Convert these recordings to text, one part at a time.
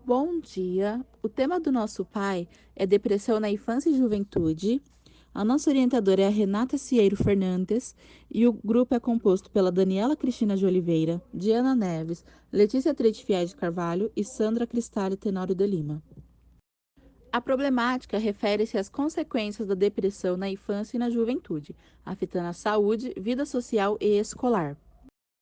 Bom dia! O tema do nosso pai é depressão na infância e juventude. A nossa orientadora é a Renata Cieiro Fernandes e o grupo é composto pela Daniela Cristina de Oliveira, Diana Neves, Letícia Trete Fiel de Carvalho e Sandra Cristália Tenório de Lima. A problemática refere-se às consequências da depressão na infância e na juventude, afetando a saúde, vida social e escolar.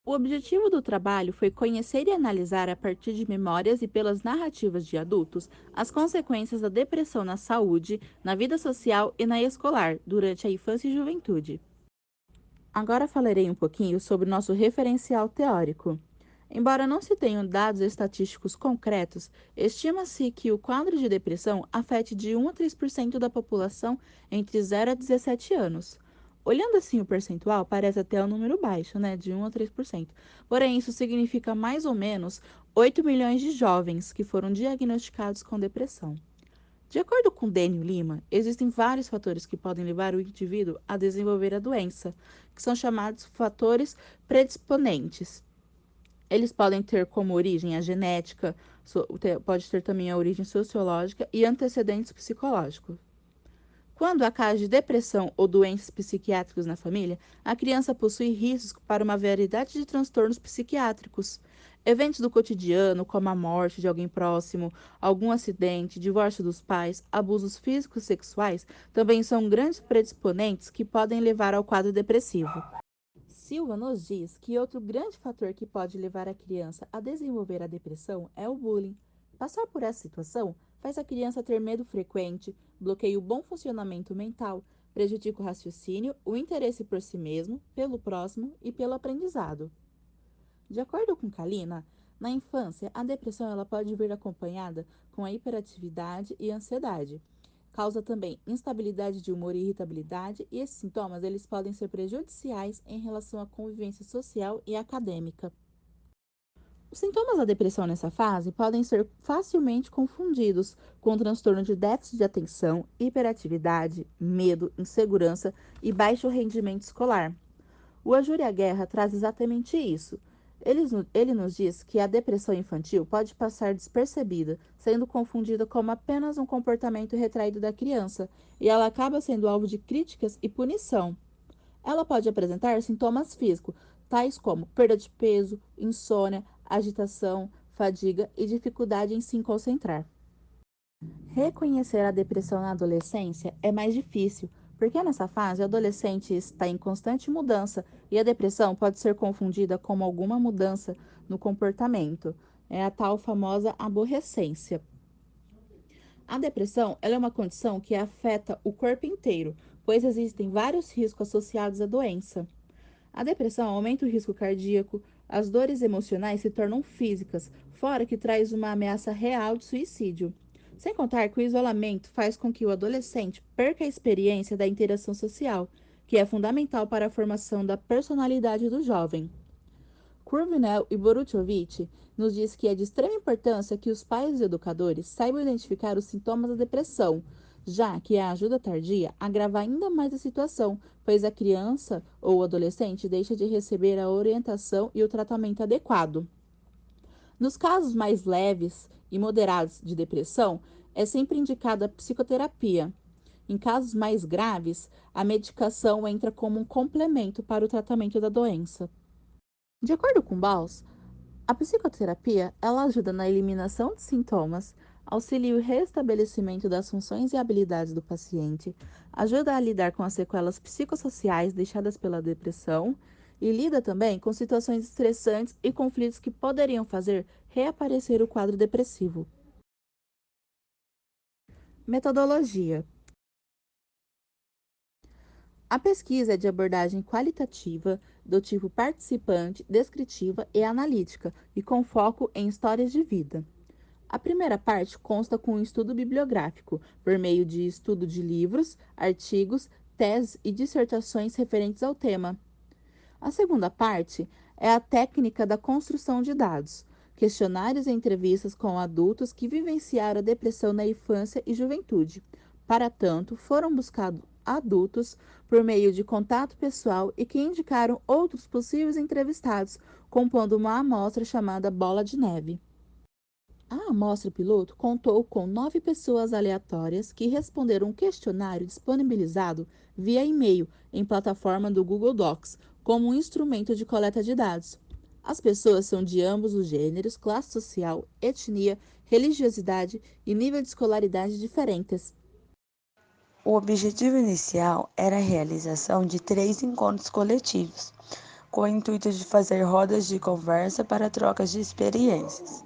O objetivo do trabalho foi conhecer e analisar, a partir de memórias e pelas narrativas de adultos, as consequências da depressão na saúde, na vida social e na escolar, durante a infância e juventude. Agora falarei um pouquinho sobre o nosso referencial teórico. Embora não se tenham dados estatísticos concretos, estima-se que o quadro de depressão afete de 1 a 3% da população entre 0 a 17 anos. Olhando assim o percentual, parece até um número baixo, né, de 1 a 3%. Porém, isso significa mais ou menos 8 milhões de jovens que foram diagnosticados com depressão. De acordo com Dênio Lima, existem vários fatores que podem levar o indivíduo a desenvolver a doença, que são chamados fatores predisponentes. Eles podem ter como origem a genética, pode ter também a origem sociológica e antecedentes psicológicos. Quando há casos de depressão ou doenças psiquiátricas na família, a criança possui risco para uma variedade de transtornos psiquiátricos. Eventos do cotidiano, como a morte de alguém próximo, algum acidente, divórcio dos pais, abusos físicos e sexuais, também são grandes predisponentes que podem levar ao quadro depressivo. Silva nos diz que outro grande fator que pode levar a criança a desenvolver a depressão é o bullying. Passar por essa situação faz a criança ter medo frequente, bloqueia o bom funcionamento mental, prejudica o raciocínio, o interesse por si mesmo, pelo próximo e pelo aprendizado. De acordo com Kalina, na infância, a depressão ela pode vir acompanhada com a hiperatividade e ansiedade. Causa também instabilidade de humor e irritabilidade, e esses sintomas eles podem ser prejudiciais em relação à convivência social e acadêmica. Os sintomas da depressão nessa fase podem ser facilmente confundidos com transtorno de déficit de atenção, hiperatividade, medo, insegurança e baixo rendimento escolar. O Ajúria Guerra traz exatamente isso. Ele nos diz que a depressão infantil pode passar despercebida, sendo confundida como apenas um comportamento retraído da criança, e ela acaba sendo alvo de críticas e punição. Ela pode apresentar sintomas físicos, tais como perda de peso, insônia, agitação, fadiga e dificuldade em se concentrar. Reconhecer a depressão na adolescência é mais difícil, porque nessa fase o adolescente está em constante mudança e a depressão pode ser confundida com alguma mudança no comportamento. É a tal famosa aborrecência. A depressão ela é uma condição que afeta o corpo inteiro, pois existem vários riscos associados à doença. A depressão aumenta o risco cardíaco, as dores emocionais se tornam físicas, fora que traz uma ameaça real de suicídio. Sem contar que o isolamento faz com que o adolescente perca a experiência da interação social, que é fundamental para a formação da personalidade do jovem. Kurvinel e Boruchovic nos diz que é de extrema importância que os pais e educadores saibam identificar os sintomas da depressão, já que a ajuda tardia agrava ainda mais a situação, pois a criança ou o adolescente deixa de receber a orientação e o tratamento adequado. Nos casos mais leves e moderados de depressão, é sempre indicada a psicoterapia. Em casos mais graves, a medicação entra como um complemento para o tratamento da doença. De acordo com Baus, a psicoterapia, ela ajuda na eliminação de sintomas, auxilia o restabelecimento das funções e habilidades do paciente, ajuda a lidar com as sequelas psicossociais deixadas pela depressão e lida também com situações estressantes e conflitos que poderiam fazer reaparecer o quadro depressivo. Metodologia. A pesquisa é de abordagem qualitativa, do tipo participante, descritiva e analítica, e com foco em histórias de vida. A primeira parte consta com um estudo bibliográfico, por meio de estudo de livros, artigos, teses e dissertações referentes ao tema. A segunda parte é a técnica da construção de dados, questionários e entrevistas com adultos que vivenciaram a depressão na infância e juventude. Para tanto, foram buscados adultos por meio de contato pessoal e que indicaram outros possíveis entrevistados, compondo uma amostra chamada bola de neve. A amostra piloto contou com 9 pessoas aleatórias que responderam um questionário disponibilizado via e-mail em plataforma do Google Docs, como um instrumento de coleta de dados. As pessoas são de ambos os gêneros, classe social, etnia, religiosidade e nível de escolaridade diferentes. O objetivo inicial era a realização de 3 encontros coletivos, com o intuito de fazer rodas de conversa para trocas de experiências.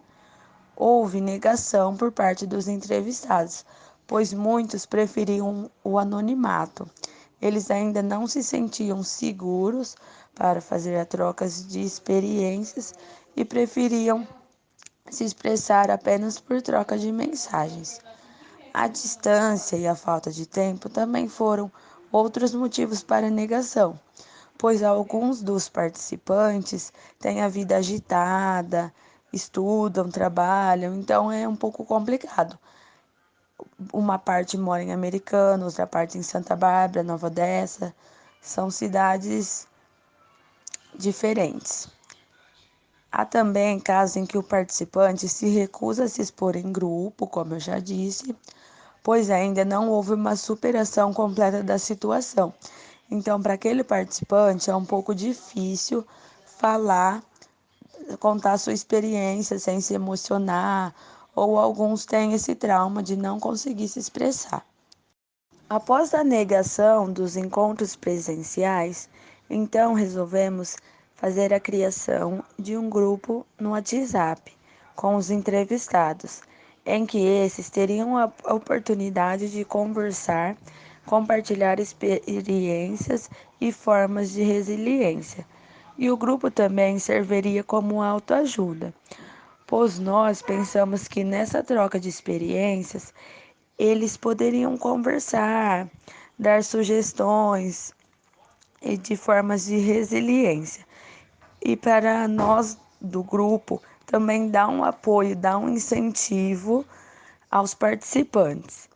Houve negação por parte dos entrevistados, pois muitos preferiam o anonimato. Eles ainda não se sentiam seguros para fazer a trocas de experiências e preferiam se expressar apenas por troca de mensagens. A distância e a falta de tempo também foram outros motivos para a negação, pois alguns dos participantes têm a vida agitada, estudam, trabalham, então é um pouco complicado. Uma parte mora em Americana, outra parte em Santa Bárbara, Nova Odessa, são cidades diferentes. Há também casos em que o participante se recusa a se expor em grupo, como eu já disse, pois ainda não houve uma superação completa da situação. Então, para aquele participante é um pouco difícil falar, contar sua experiência sem se emocionar, ou alguns têm esse trauma de não conseguir se expressar. Após a negação dos encontros presenciais, então resolvemos fazer a criação de um grupo no WhatsApp com os entrevistados, em que esses teriam a oportunidade de conversar, compartilhar experiências e formas de resiliência. E o grupo também serviria como autoajuda, pois nós pensamos que nessa troca de experiências eles poderiam conversar, dar sugestões e de formas de resiliência. E para nós do grupo também dar um apoio, dar um incentivo aos participantes.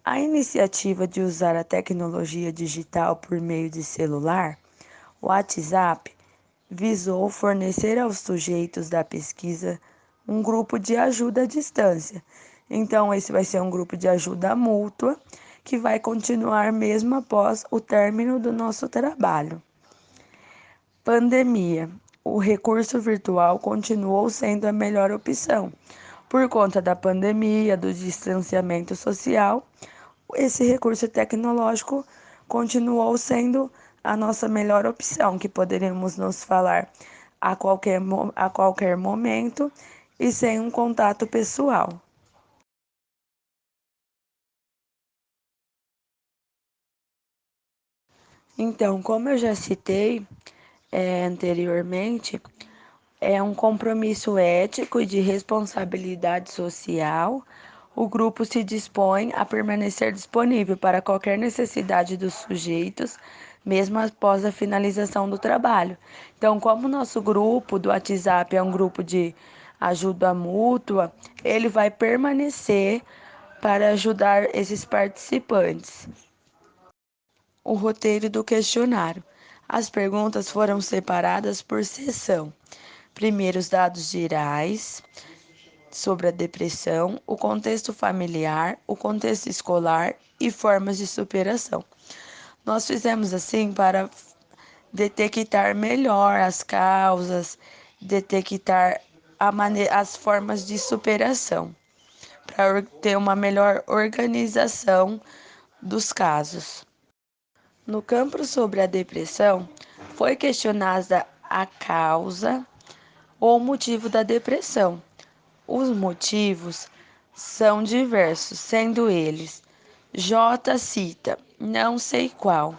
A iniciativa de usar a tecnologia digital por meio de celular, o WhatsApp, visou fornecer aos sujeitos da pesquisa um grupo de ajuda à distância. Então, esse vai ser um grupo de ajuda mútua que vai continuar mesmo após o término do nosso trabalho. Pandemia. O recurso virtual continuou sendo a melhor opção. Por conta da pandemia, do distanciamento social, esse recurso tecnológico continuou sendo a nossa melhor opção, que poderíamos nos falar a qualquer momento e sem um contato pessoal. Então, como eu já citei anteriormente, é um compromisso ético e de responsabilidade social. O grupo se dispõe a permanecer disponível para qualquer necessidade dos sujeitos, mesmo após a finalização do trabalho. Então, como o nosso grupo do WhatsApp é um grupo de ajuda mútua, ele vai permanecer para ajudar esses participantes. O roteiro do questionário. As perguntas foram separadas por seção. Primeiro, os dados gerais sobre a depressão, o contexto familiar, o contexto escolar e formas de superação. Nós fizemos assim para detectar melhor as causas, detectar as formas de superação, para ter uma melhor organização dos casos. No campo sobre a depressão, foi questionada a causa ou motivo da depressão. Os motivos são diversos, sendo eles: J cita, não sei qual.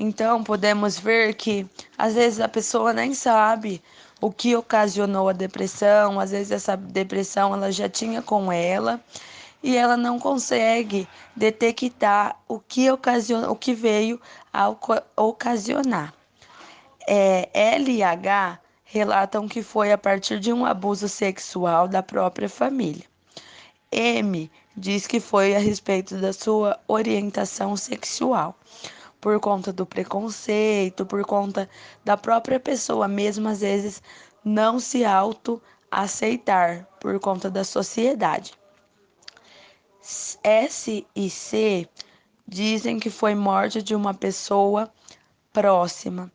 Então, podemos ver que às vezes a pessoa nem sabe o que ocasionou a depressão, às vezes essa depressão ela já tinha com ela e ela não consegue detectar o que veio a ocasionar. L e H relatam que foi a partir de um abuso sexual da própria família. M diz que foi a respeito da sua orientação sexual, por conta do preconceito, por conta da própria pessoa mesmo, às vezes, não se aceitar por conta da sociedade. S e C dizem que foi morte de uma pessoa próxima.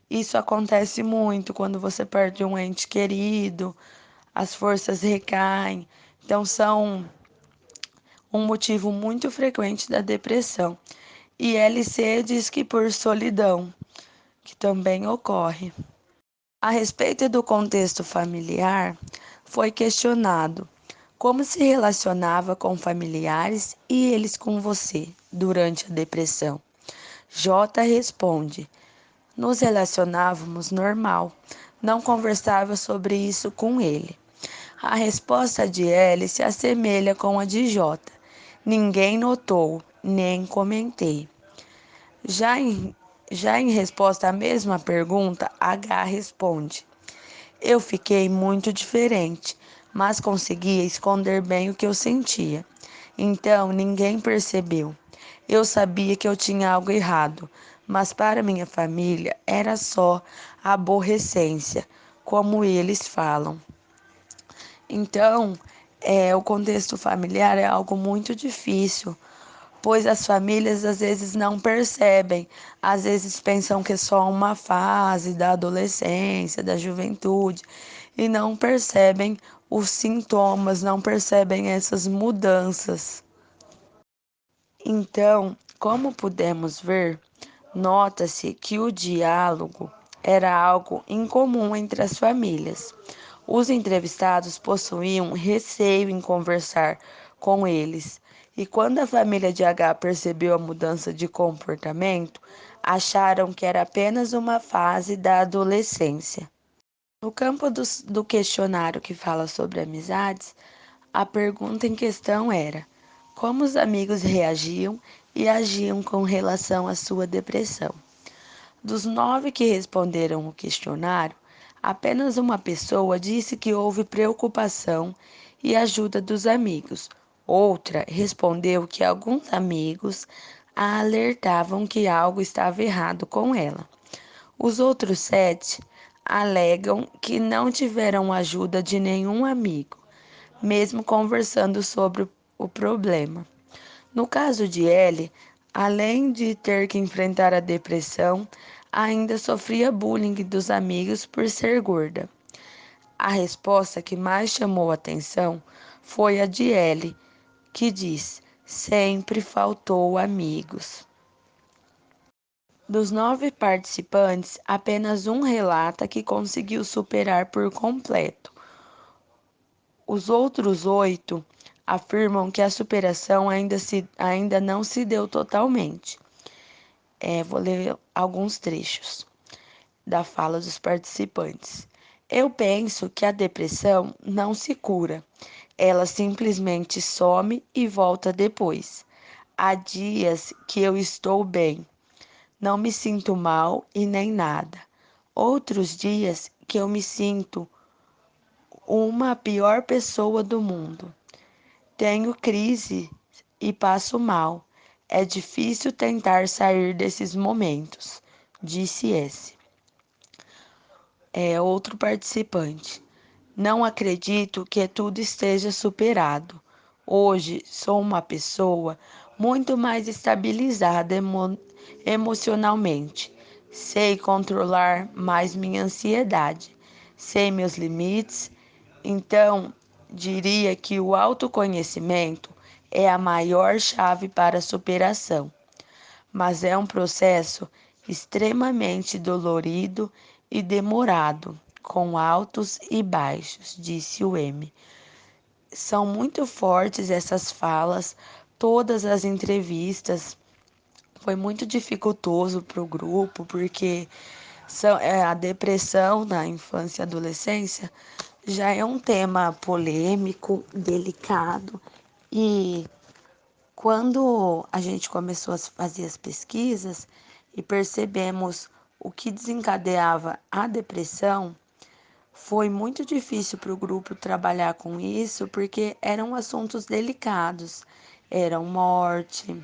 Isso acontece muito quando você perde um ente querido, as forças recaem. Então, são um motivo muito frequente da depressão. E LC diz que por solidão, que também ocorre. A respeito do contexto familiar, foi questionado como se relacionava com familiares e eles com você durante a depressão. J responde: nos relacionávamos normal, não conversava sobre isso com ele. A resposta de L se assemelha com a de J. Ninguém notou, nem comentei. Já em, já em resposta à mesma pergunta, H responde: eu fiquei muito diferente, mas conseguia esconder bem o que eu sentia. Então ninguém percebeu. Eu sabia que eu tinha algo errado, mas para minha família era só aborrecência, como eles falam. Então, o contexto familiar é algo muito difícil, pois as famílias às vezes não percebem, às vezes pensam que é só uma fase da adolescência, da juventude, e não percebem os sintomas, não percebem essas mudanças. Então, como pudemos ver, nota-se que o diálogo era algo incomum entre as famílias. Os entrevistados possuíam receio em conversar com eles, e quando a família de H percebeu a mudança de comportamento, acharam que era apenas uma fase da adolescência. No campo do questionário que fala sobre amizades, a pergunta em questão era: como os amigos reagiam e agiam com relação à sua depressão? Dos 9 que responderam o questionário, apenas uma pessoa disse que houve preocupação e ajuda dos amigos. Outra respondeu que alguns amigos a alertavam que algo estava errado com ela. Os outros 7 alegam que não tiveram ajuda de nenhum amigo, mesmo conversando sobre o problema. No caso de Ellie, além de ter que enfrentar a depressão, ainda sofria bullying dos amigos por ser gorda. A resposta que mais chamou atenção foi a de Ellie, que diz: sempre faltou amigos. Dos 9 participantes, apenas um relata que conseguiu superar por completo. Os outros 8 afirmam que a superação ainda não se deu totalmente. Vou ler alguns trechos da fala dos participantes. Eu penso que a depressão não se cura, ela simplesmente some e volta depois. Há dias que eu estou bem, não me sinto mal e nem nada. Outros dias que eu me sinto uma pior pessoa do mundo. Tenho crise e passo mal. É difícil tentar sair desses momentos, disse S. Outro participante. Não acredito que tudo esteja superado. Hoje sou uma pessoa muito mais estabilizada emocionalmente. Sei controlar mais minha ansiedade. Sei meus limites. Então, diria que o autoconhecimento é a maior chave para a superação, mas é um processo extremamente dolorido e demorado, com altos e baixos, disse o M. São muito fortes essas falas, todas as entrevistas. Foi muito dificultoso para o grupo, porque a depressão na infância e adolescência já é um tema polêmico, delicado, e quando a gente começou a fazer as pesquisas e percebemos o que desencadeava a depressão, foi muito difícil para o grupo trabalhar com isso, porque eram assuntos delicados. Eram morte,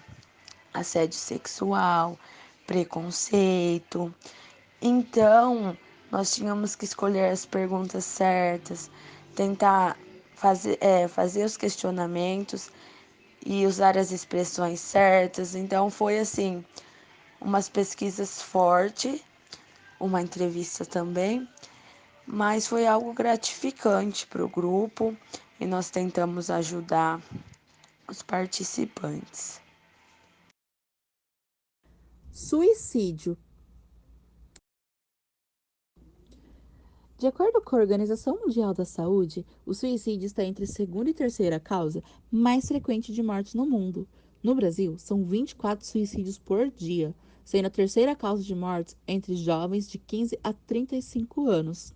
assédio sexual, preconceito. Então, nós tínhamos que escolher as perguntas certas. tentar fazer os questionamentos e usar as expressões certas. Então foi assim, umas pesquisas fortes, uma entrevista também, mas foi algo gratificante para o grupo e nós tentamos ajudar os participantes. Suicídio. De acordo com a Organização Mundial da Saúde, o suicídio está entre a segunda e terceira causa mais frequente de morte no mundo. No Brasil, são 24 suicídios por dia, sendo a terceira causa de mortes entre jovens de 15 a 35 anos.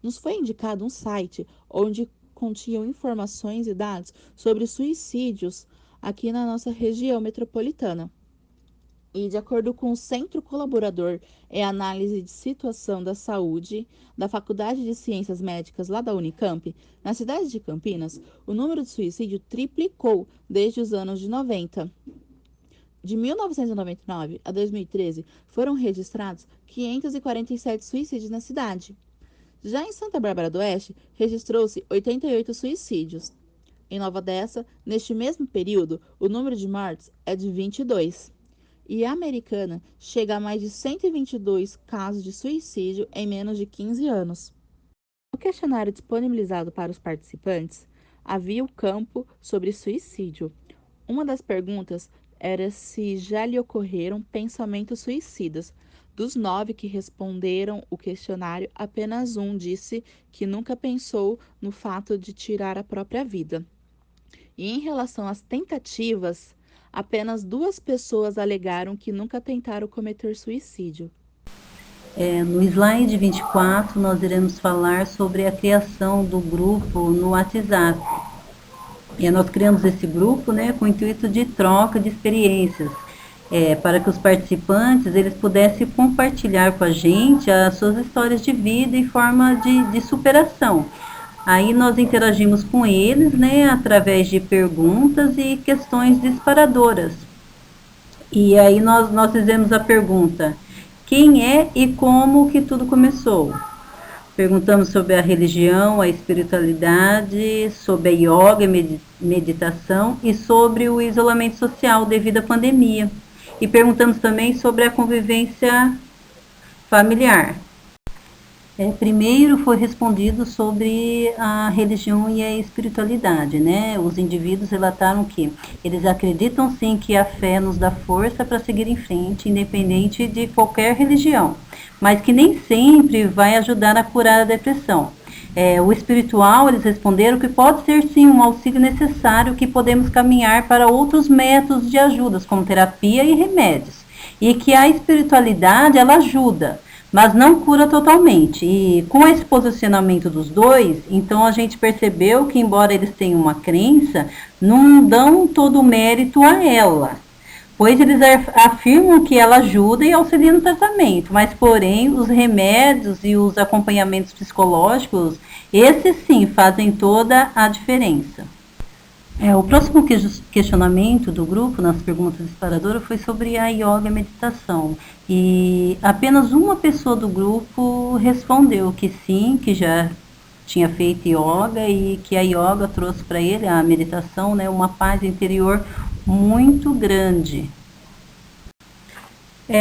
Nos foi indicado um site onde continham informações e dados sobre suicídios aqui na nossa região metropolitana. E, de acordo com o Centro Colaborador em Análise de Situação da Saúde da Faculdade de Ciências Médicas lá da Unicamp, na cidade de Campinas, o número de suicídio triplicou desde os anos de 90. De 1999 a 2013, foram registrados 547 suicídios na cidade. Já em Santa Bárbara do Oeste, registrou-se 88 suicídios. Em Nova Odessa, neste mesmo período, o número de mortes é de 22. E a Americana chega a mais de 122 casos de suicídio em menos de 15 anos. No questionário disponibilizado para os participantes, havia o campo sobre suicídio. Uma das perguntas era se já lhe ocorreram pensamentos suicidas. Dos 9 que responderam o questionário, apenas um disse que nunca pensou no fato de tirar a própria vida. E em relação às tentativas, apenas 2 pessoas alegaram que nunca tentaram cometer suicídio. No slide 24, nós iremos falar sobre a criação do grupo no WhatsApp. Nós criamos esse grupo, né, com o intuito de troca de experiências, para que os participantes eles pudessem compartilhar com a gente as suas histórias de vida em forma de superação. Aí nós interagimos com eles, né, através de perguntas e questões disparadoras. E aí nós fizemos a pergunta: quem é e como que tudo começou? Perguntamos sobre a religião, a espiritualidade, sobre a yoga e meditação e sobre o isolamento social devido à pandemia. E perguntamos também sobre a convivência familiar. Primeiro foi respondido sobre a religião e a espiritualidade, né? Os indivíduos relataram que eles acreditam sim que a fé nos dá força para seguir em frente, independente de qualquer religião, mas que nem sempre vai ajudar a curar a depressão. O espiritual, eles responderam que pode ser sim um auxílio necessário, que podemos caminhar para outros métodos de ajudas, como terapia e remédios, e que a espiritualidade, ela ajuda, mas não cura totalmente. E com esse posicionamento dos dois, então a gente percebeu que, embora eles tenham uma crença, não dão todo o mérito a ela, pois eles afirmam que ela ajuda e auxilia no tratamento, mas porém os remédios e os acompanhamentos psicológicos, esses sim fazem toda a diferença. O próximo questionamento do grupo, nas perguntas disparadoras, foi sobre a yoga e a meditação. E apenas uma pessoa do grupo respondeu que sim, que já tinha feito yoga e que a yoga trouxe para ele, a meditação, né, uma paz interior muito grande.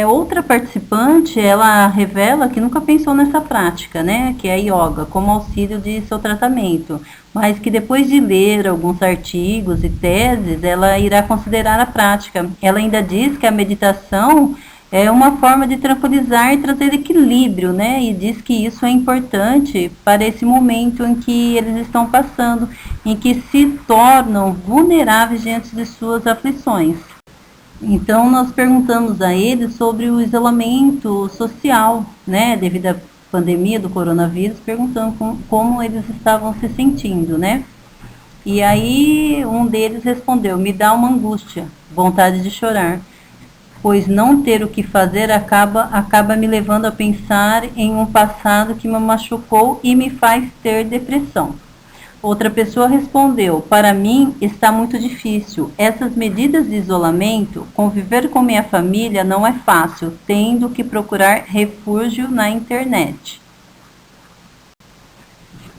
Outra participante, ela revela que nunca pensou nessa prática, né, que é a yoga, como auxílio de seu tratamento, mas que depois de ler alguns artigos e teses, ela irá considerar a prática. Ela ainda diz que a meditação é uma forma de tranquilizar e trazer equilíbrio, né, e diz que isso é importante para esse momento em que eles estão passando, em que se tornam vulneráveis diante de suas aflições. Então, nós perguntamos a eles sobre o isolamento social, né, devido à pandemia do coronavírus, perguntando como eles estavam se sentindo, né. E aí, um deles respondeu: me dá uma angústia, vontade de chorar, pois não ter o que fazer acaba me levando a pensar em um passado que me machucou e me faz ter depressão. Outra pessoa respondeu: para mim está muito difícil. Essas medidas de isolamento, conviver com minha família não é fácil, tendo que procurar refúgio na internet.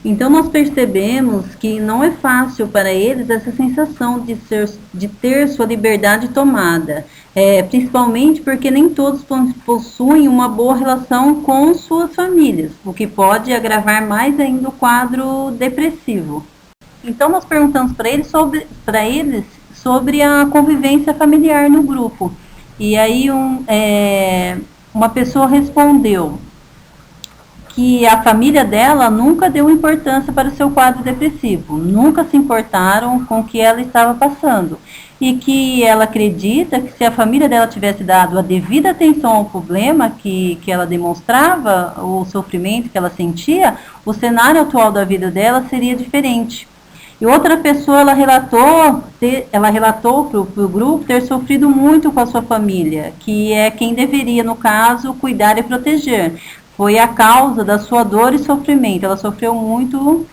Então nós percebemos que não é fácil para eles essa sensação de ter sua liberdade tomada, principalmente porque nem todos possuem uma boa relação com suas famílias, o que pode agravar mais ainda o quadro depressivo. Então nós perguntamos para eles sobre a convivência familiar no grupo. E aí uma pessoa respondeu que a família dela nunca deu importância para o seu quadro depressivo, nunca se importaram com o que ela estava passando e que ela acredita que se a família dela tivesse dado a devida atenção ao problema que ela demonstrava, o sofrimento que ela sentia, o cenário atual da vida dela seria diferente. E outra pessoa, ela relatou para o grupo ter sofrido muito com a sua família, que é quem deveria, no caso, cuidar e proteger. Foi a causa da sua dor e sofrimento. Ela sofreu muito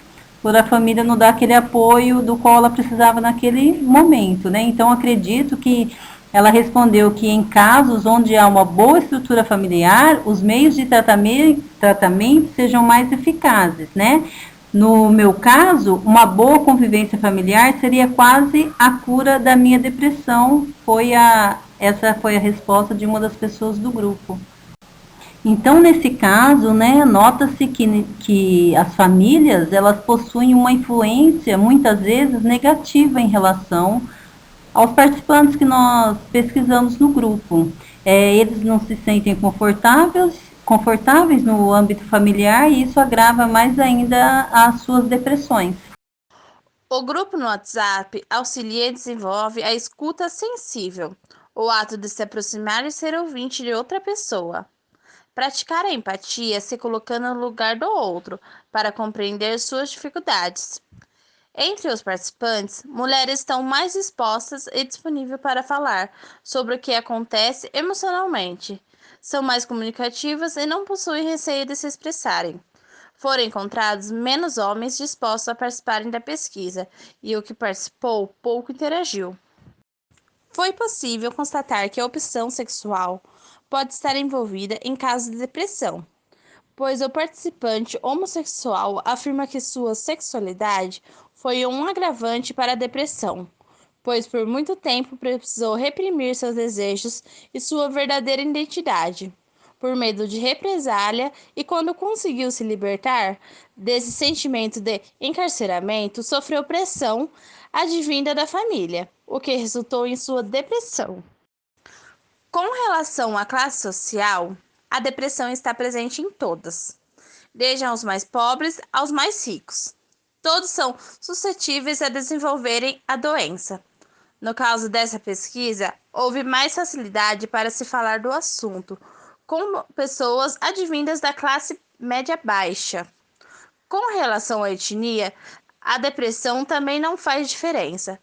por a família não dar aquele apoio do qual ela precisava naquele momento, né? Então, acredito que ela respondeu que em casos onde há uma boa estrutura familiar, os meios de tratamento sejam mais eficazes, né? No meu caso, uma boa convivência familiar seria quase a cura da minha depressão. Essa foi a resposta de uma das pessoas do grupo. Então, nesse caso, né, nota-se que as famílias, elas possuem uma influência, muitas vezes, negativa em relação aos participantes que nós pesquisamos no grupo. Eles não se sentem confortáveis no âmbito familiar e isso agrava mais ainda as suas depressões. O grupo no WhatsApp auxilia e desenvolve a escuta sensível, o ato de se aproximar e ser ouvinte de outra pessoa. Praticar a empatia se colocando no lugar do outro para compreender suas dificuldades. Entre os participantes, mulheres estão mais expostas e disponíveis para falar sobre o que acontece emocionalmente. São mais comunicativas e não possuem receio de se expressarem. Foram encontrados menos homens dispostos a participarem da pesquisa, e o que participou pouco interagiu. Foi possível constatar que a opção sexual pode estar envolvida em casos de depressão, pois o participante homossexual afirma que sua sexualidade foi um agravante para a depressão, pois por muito tempo precisou reprimir seus desejos e sua verdadeira identidade, por medo de represália, e quando conseguiu se libertar desse sentimento de encarceramento, sofreu pressão advinda da família, o que resultou em sua depressão. Com relação à classe social, a depressão está presente em todas, desde aos mais pobres aos mais ricos. Todos são suscetíveis a desenvolverem a doença. No caso dessa pesquisa, houve mais facilidade para se falar do assunto com pessoas advindas da classe média baixa. Com relação à etnia, a depressão também não faz diferença,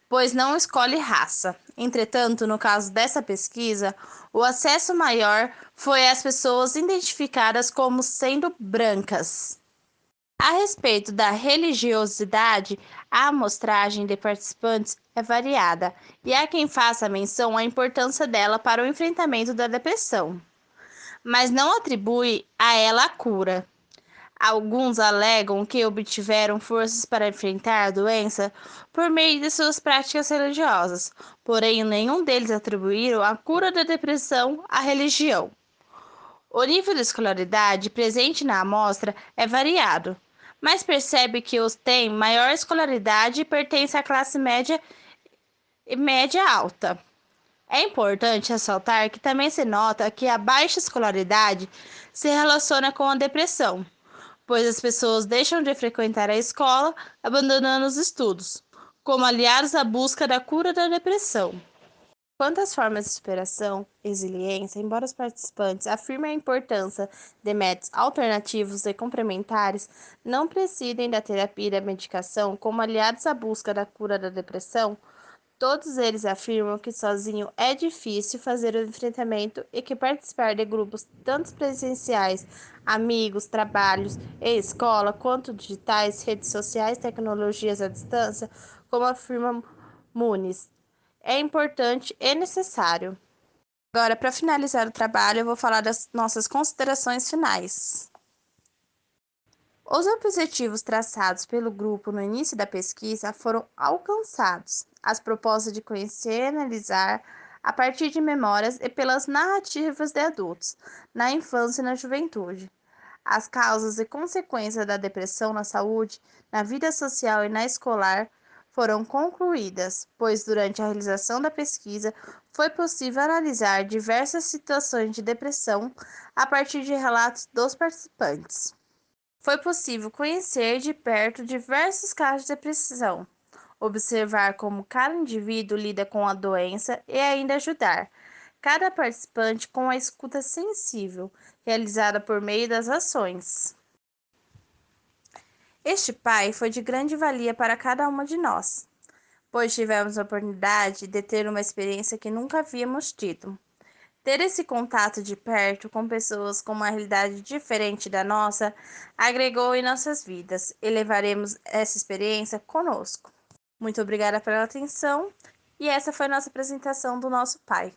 pois não escolhe raça. Entretanto, no caso dessa pesquisa, o acesso maior foi às pessoas identificadas como sendo brancas. A respeito da religiosidade, a amostragem de participantes é variada, e há quem faça menção à importância dela para o enfrentamento da depressão, mas não atribui a ela a cura. Alguns alegam que obtiveram forças para enfrentar a doença por meio de suas práticas religiosas, porém nenhum deles atribuíram a cura da depressão à religião. O nível de escolaridade presente na amostra é variado, mas percebe que os tem maior escolaridade e pertence à classe média e média alta. É importante ressaltar que também se nota que a baixa escolaridade se relaciona com a depressão, pois as pessoas deixam de frequentar a escola, abandonando os estudos, como aliados à busca da cura da depressão. Quanto às formas de superação e resiliência, embora os participantes afirmem a importância de métodos alternativos e complementares, não prescindem da terapia e da medicação como aliados à busca da cura da depressão. Todos eles afirmam que sozinho é difícil fazer o enfrentamento e que participar de grupos tanto presenciais, amigos, trabalhos e escola, quanto digitais, redes sociais, tecnologias à distância, como afirma Muniz, é importante e necessário. Agora, para finalizar o trabalho, eu vou falar das nossas considerações finais. Os objetivos traçados pelo grupo no início da pesquisa foram alcançados. As propostas de conhecer e analisar a partir de memórias e pelas narrativas de adultos, na infância e na juventude. As causas e consequências da depressão na saúde, na vida social e na escolar foram concluídas, pois durante a realização da pesquisa foi possível analisar diversas situações de depressão a partir de relatos dos participantes. Foi possível conhecer de perto diversos casos de depressão, observar como cada indivíduo lida com a doença e ainda ajudar cada participante com a escuta sensível, realizada por meio das ações. Este pai foi de grande valia para cada uma de nós, pois tivemos a oportunidade de ter uma experiência que nunca havíamos tido. Ter esse contato de perto com pessoas com uma realidade diferente da nossa agregou em nossas vidas e levaremos essa experiência conosco. Muito obrigada pela atenção e essa foi a nossa apresentação do nosso pai.